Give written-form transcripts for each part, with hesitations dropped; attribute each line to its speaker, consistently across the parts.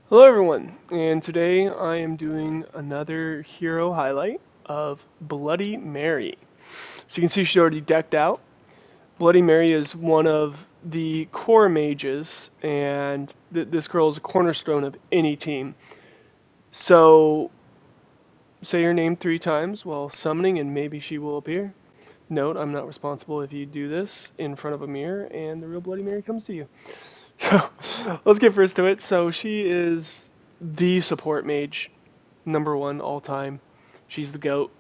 Speaker 1: Hello everyone, and today I am doing another hero highlight of Bloody Mary. So you can see she's already decked out. Bloody Mary is one of the core mages, and this girl is a cornerstone of any team. So say her name 3 times while summoning and maybe she will appear. Note, I'm not responsible if you do this in front of a mirror and the real Bloody Mary comes to you. So let's get first to it. So she is the support mage, number one all time. She's the GOAT.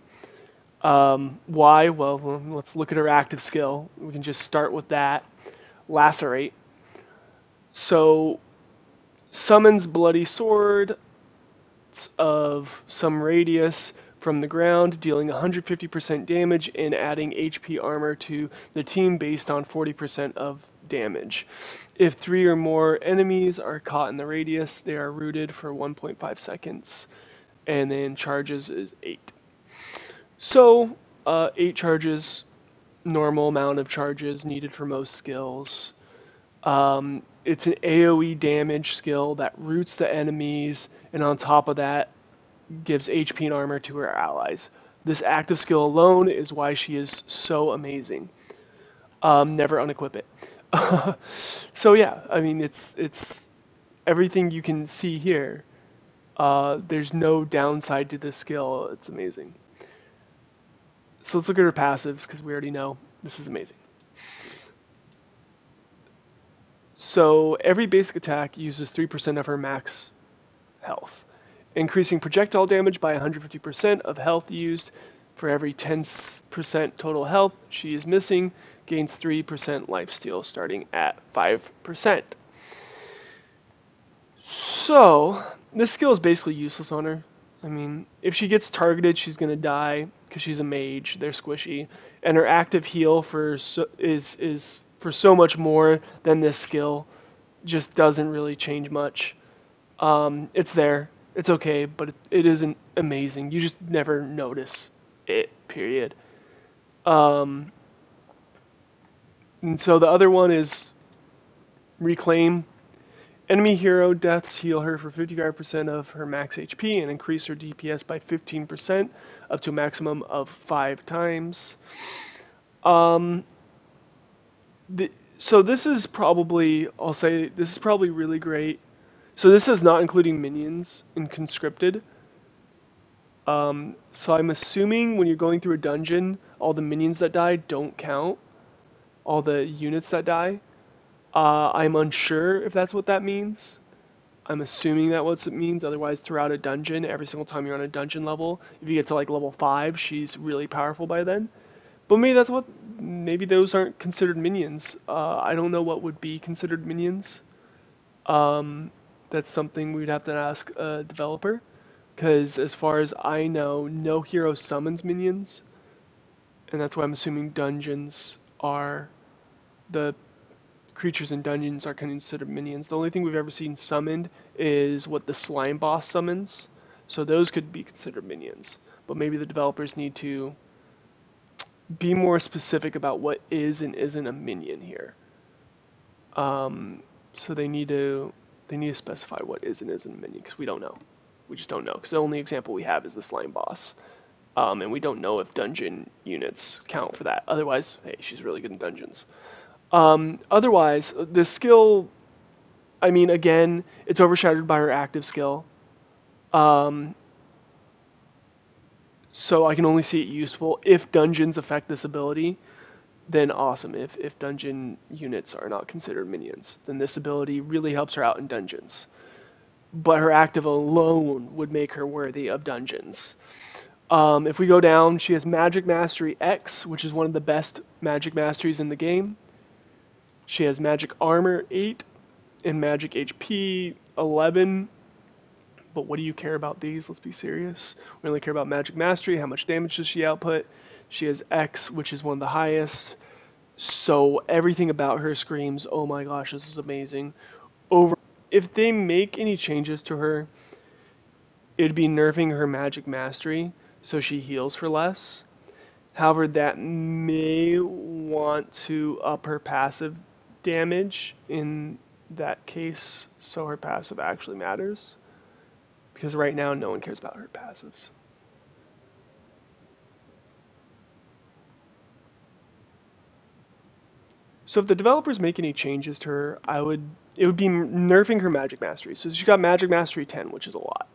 Speaker 1: Why? Well, let's look at her active skill. We can just start with that. Lacerate. So summons bloody sword of some radius from the ground, dealing 150% damage and adding HP armor to the team based on 40% of damage. If 3 or more enemies are caught in the radius, they are rooted for 1.5 seconds, and then charges is 8. So, 8 charges, normal amount of charges needed for most skills. It's an AoE damage skill that roots the enemies, and on top of that, gives HP and armor to her allies. This active skill alone is why she is so amazing. Never unequip it. So yeah, I mean it's everything you can see here. There's no downside to this skill. It's amazing. So let's look at her passives because we already know this is amazing. So every basic attack uses 3% of her max health, increasing projectile damage by 150% of health used for every 10% total health she is missing, gains 3% lifesteal starting at 5%. So, this skill is basically useless on her. I mean, if she gets targeted, she's going to die because she's a mage. They're squishy. And her active heal is for so much more than this skill. Just doesn't really change much. It's there. It's okay, but it isn't amazing. You just never notice it, period. Um, and so the other one is Reclaim. Enemy hero deaths heal her for 55% of her max HP and increase her DPS by 15% up to a maximum of 5 times. Um, so this is probably, I'll say, this is probably really great. So this is not including minions in conscripted. So I'm assuming when you're going through a dungeon, all the minions that die don't count. All the units that die. I'm unsure if that's what that means. I'm assuming that what it means. Otherwise, throughout a dungeon, every single time you're on a dungeon level, if you get to like level 5, she's really powerful by then. But maybe that's what. Maybe those aren't considered minions. I don't know what would be considered minions. Um, that's something we'd have to ask a developer. Because as far as I know, no hero summons minions, and that's why I'm assuming dungeons are the creatures in dungeons are considered minions. The only thing we've ever seen summoned is what the slime boss summons, so those could be considered minions. But maybe the developers need to be more specific about what is and isn't a minion here. So they need to specify what is and isn't a minion because we don't know. We just don't know because the only example we have is the slime boss. And we don't know if dungeon units count for that. Otherwise, hey, she's really good in dungeons. Otherwise, the skill, I mean, again, it's overshadowed by her active skill. Um, so I can only see it useful if dungeons affect this ability. Then awesome. If dungeon units are not considered minions, then this ability really helps her out in dungeons. But her active alone would make her worthy of dungeons. If we go down, she has Magic Mastery X, which is one of the best Magic Masteries in the game. She has Magic Armor 8 and Magic HP 11. But what do you care about these? Let's be serious. We only care about Magic Mastery. How much damage does she output? She has X, which is one of the highest. So everything about her screams, oh my gosh, this is amazing. Over, if they make any changes to her, it'd be nerfing her Magic Mastery so she heals for less. However, that may want to up her passive damage in that case so her passive actually matters. Because right now no one cares about her passives. So if the developers make any changes to her, it would be nerfing her magic mastery. So she's got magic mastery 10, which is a lot.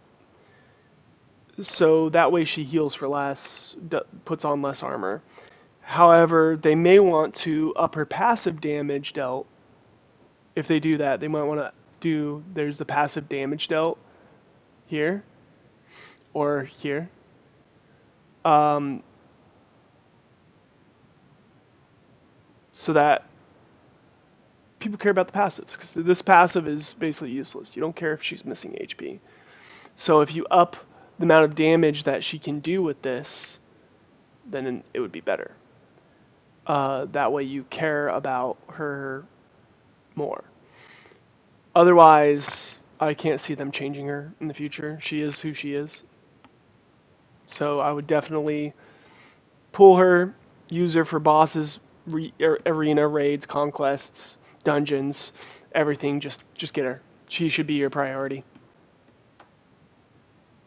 Speaker 1: So that way she heals for less, puts on less armor. However, they may want to up her passive damage dealt. If they do that, they might want to there's the passive damage dealt here or here. Um, so that people care about the passives, because this passive is basically useless. You don't care if she's missing HP. So if you up the amount of damage that she can do with this, then it would be better. That way you care about her more. Otherwise, I can't see them changing her in the future. She is who she is. So I would definitely pull her, use her for bosses, arena raids, conquests, dungeons, everything. Just get her. She should be your priority.